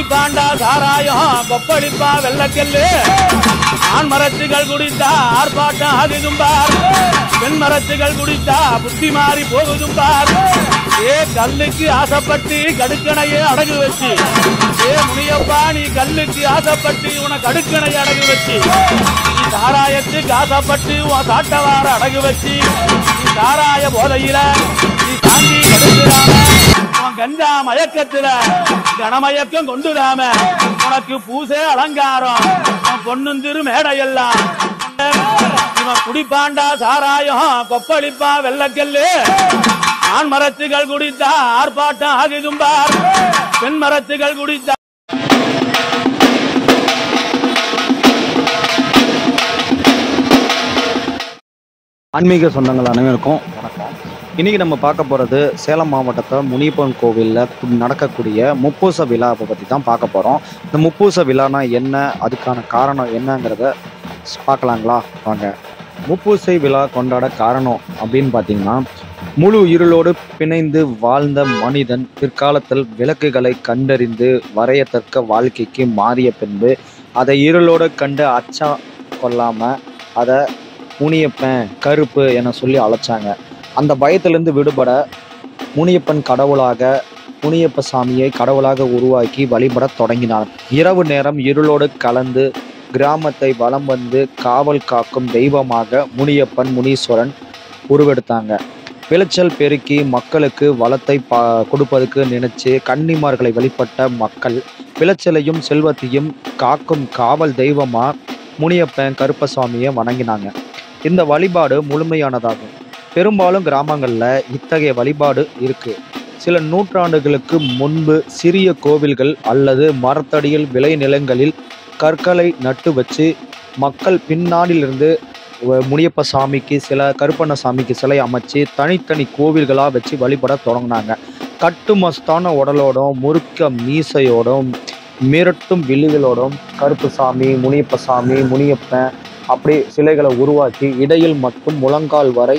குடிப்பாண்டா சாராயம் கொப்பளிப்பா வெள்ளக்கல்லு ஆண் மரத்துகள் குடித்தா ஆர்ப்பாட்டம் ஆகுதும்பார் பெண் மரத்துகள் குடித்தா புத்தி மாறி போகுதும்பார் ஏ கல்லுக்கு ஆசைப்பட்டு கடுக்கணையே அடகு வச்சு ஏ முனியப்பா நீ கல்லுக்கு ஆசைப்பட்டு உனக்கு அடுக்கணையை அடகு வச்சு நீ சாராயத்துக்கு ஆசைப்பட்டு உன் சாட்டவார அடகு வச்சு நீ சாராய போதையில நீ தாங்கி கடுக்கிறாம உன் கஞ்சா மயக்கத்துல கனமயக்கம் கொண்டுடாம உனக்கு பூசே அலங்காரம் உன் பொண்ணுந்திரு மேடையெல்லாம் இவன் குடிப்பாண்டா சாராயம் கொப்பளிப்பா வெள்ளக்கல்லு ஆண் மரத்துகள் குடித்தா ஆர்ப்பாட்டம் ஆகுதும்பார் பெண் மரத்துகள் குடித்தா ஆன்மீக சொந்தங்கள் அனைவருக்கும் வணக்கம். இன்னைக்கு நம்ம பார்க்க போகிறது சேலம் மாவட்டத்தில் முனியப்பன் கோவிலில் நடக்கக்கூடிய முப்பூச விழாவை பற்றி தான் பார்க்க போகிறோம். இந்த முப்பூச விழானா என்ன, அதுக்கான காரணம் என்னங்கிறத பார்க்கலாங்களா வாங்க. முப்பூசை விழா கொண்டாட காரணம் அப்படின்னு பார்த்தீங்கன்னா, முழு இருளோடு பிணைந்து வாழ்ந்த மனிதன் பிற்காலத்தில் விளக்குகளை கண்டறிந்து வரையத்தக்க வாழ்க்கைக்கு மாறிய பின்பு அதை இருளோடு கண்டு அச்சா கொள்ளாமல் அதை முனியப்பன் கருப்பு என சொல்லி அழைச்சாங்க. அந்த பயத்திலிருந்து விடுபட முனியப்பன் கடவுளாக முனியப்ப சாமியை கடவுளாக உருவாக்கி வழிபட தொடங்கினார். இரவு நேரம் இருளோடு கலந்து கிராமத்தை வலம் வந்து காவல் காக்கும் தெய்வமாக முனியப்பன் முனீஸ்வரன் உருவெடுத்தாங்க. விளைச்சல் பெருக்கி மக்களுக்கு வளத்தை கொடுப்பதற்கு நினைச்சு கன்னிமார்களை வழிபட்ட மக்கள் விளைச்சலையும் செல்வத்தையும் காக்கும் காவல் தெய்வமா முனியப்பன் கருப்பசாமியை வணங்கினாங்க. இந்த வழிபாடு முழுமையானதாகும். பெரும்பாலும் கிராமங்களில் இத்தகைய வழிபாடு இருக்கு. சில நூற்றாண்டுகளுக்கு முன்பு சிறிய கோவில்கள் அல்லது மரத்தடியில் விளைநிலங்களில் கற்களை நட்டு வச்சு மக்கள் பின்னாடியிலிருந்து முனியப்ப சாமிக்கு கருப்பண்ண சாமிக்கு சிலை அமைச்சு தனித்தனி கோவில்களாக வச்சு வழிபட தொடங்கினாங்க. கட்டுமஸ்தான உடலோடும் முறுக்க மீசையோடும் மிரட்டும் வில்லுகளோடும் கருப்பு சாமி, முனியப்ப சாமி, முனியப்பன் அப்படி சிலைகளை உருவாக்கி இடையில் மட்டும் முழங்கால் வரை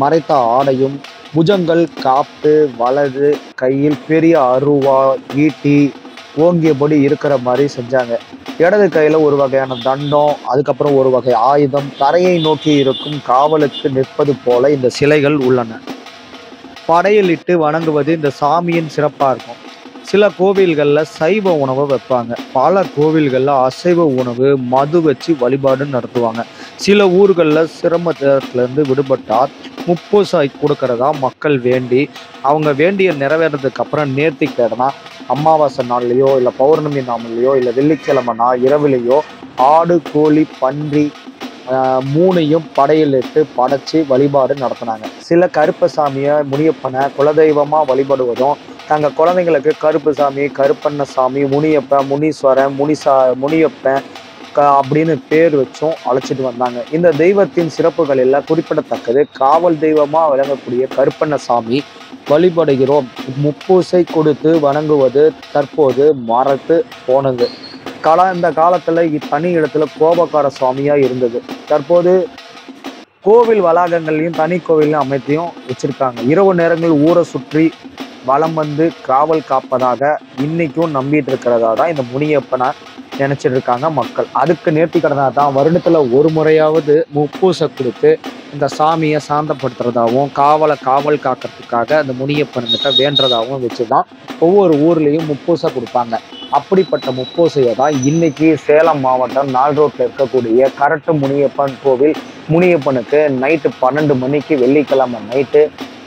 மறைத்த ஆடையும் புஜங்கள் காப்பு வலது கையில் பெரிய அருவா ஈட்டி ஓங்கியபடி இருக்கிற மாதிரி செஞ்சாங்க. இடது கையில் ஒரு வகையான தண்டம், அதுக்கப்புறம் ஒரு வகை ஆயுதம், தரையை நோக்கி இருக்கும் காவலுக்கு நிற்பது போல இந்த சிலைகள் உள்ளன. படையலிட்டு வணங்குவது இந்த சாமியின் சிறப்பாக இருக்கும். சில கோவில்களில் சைவ உணவை வைப்பாங்க, பல கோவில்களில் அசைவ உணவு மது வச்சு வழிபாடு நடத்துவாங்க. சில ஊர்களில் சிரமத்திலேருந்து விடுபட்டால் முப்பூசை கொடுக்கறதா மக்கள் வேண்டி அவங்க வேண்டிய நிறைவேறதுக்கு அப்புறம் நேர்த்திக்கடனா அமாவாசை நாள்லையோ இல்லை பௌர்ணமி நாள்லையோ இல்லை வெள்ளிக்கிழமைனா இரவுலையோ ஆடு கோழி பன்றி மூணையும் படையிலிட்டு படைச்சி வழிபாடு நடத்தினாங்க. சில கருப்பசாமியை முனியப்பனை குலதெய்வமாக வழிபடுவதும் தங்கள் குழந்தைங்களுக்கு கருப்பு சாமி, கருப்பண்ண சாமி, முனியப்பன், முனீஸ்வரன், முனியப்பன் அப்படின்னு பேர் வச்சும் அழைச்சிட்டு வந்தாங்க. இந்த தெய்வத்தின் சிறப்புகளில் குறிப்பிடத்தக்கது காவல் தெய்வமாக விளங்கக்கூடிய கருப்பண்ண சாமி வழிபடுகிறோம். முப்பூசை கொடுத்து வணங்குவது தற்போது மறந்து போனது. இந்த காலத்தில் தனி இடத்துல கோபக்கார சுவாமியாக இருந்தது. தற்போது கோவில் வளாகங்கள்லையும் தனி கோவிலையும் அமைத்தையும் வச்சிருக்காங்க. இரவு நேரங்கள் ஊரை சுற்றி வலம் வந்து காவல் காப்பதாக இன்னைக்கும் நம்பிட்டு இருக்கிறதா தான் இந்த முனியப்பனை நினைச்சிட்டு இருக்காங்க மக்கள். அதுக்கு நேர்த்திக்கடனாக தான் வருடத்துல ஒரு முறையாவது முப்பூசை கொடுத்து இந்த சாமியை சாந்தப்படுத்துறதாகவும் காவல் காக்கிறதுக்காக அந்த முனியப்பன்கிட்ட வேண்டதாகவும் வச்சுதான் ஒவ்வொரு ஊர்லேயும் முப்பூசை கொடுப்பாங்க. அப்படிப்பட்ட முப்பூசையை தான் இன்னைக்கு சேலம் மாவட்டம் நால் ரோட்டில் இருக்கக்கூடிய கரட்டு முனியப்பன் கோவில் முனியப்பனுக்கு நைட்டு 12 மணிக்கு வெள்ளிக்கிழமை நைட்டு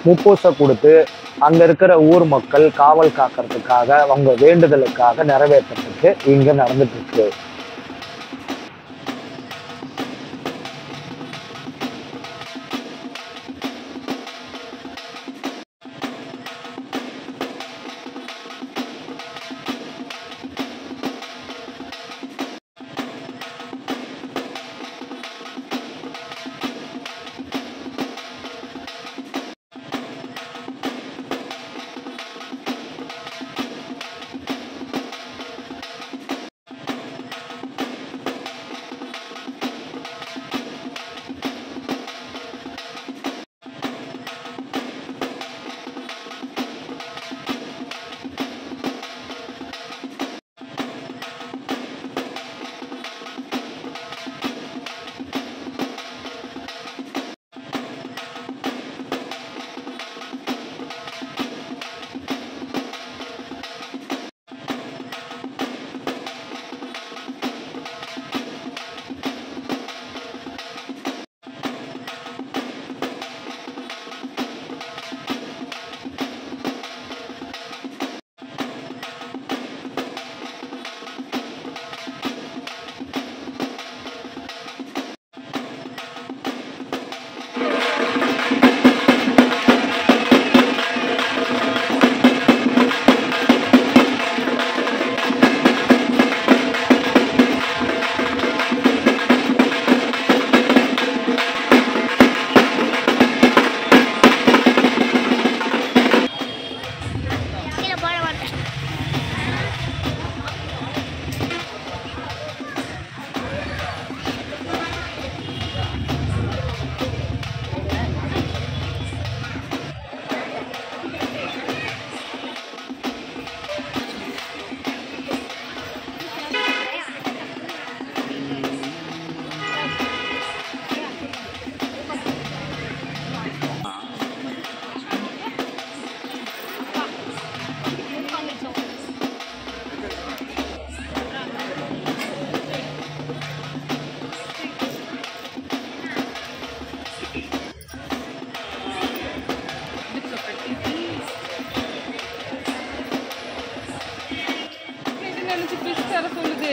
முப்பூசை கொடுத்து அங்கே இருக்கிற ஊர் மக்கள் காவல் காக்கிறதுக்காக அவங்க வேண்டுதலுக்காக நிறைவேற்றத்துக்கு இங்கே நடந்துட்டு இருக்கு. நினைச்சு பிரிச்சு தர சொல்லுது.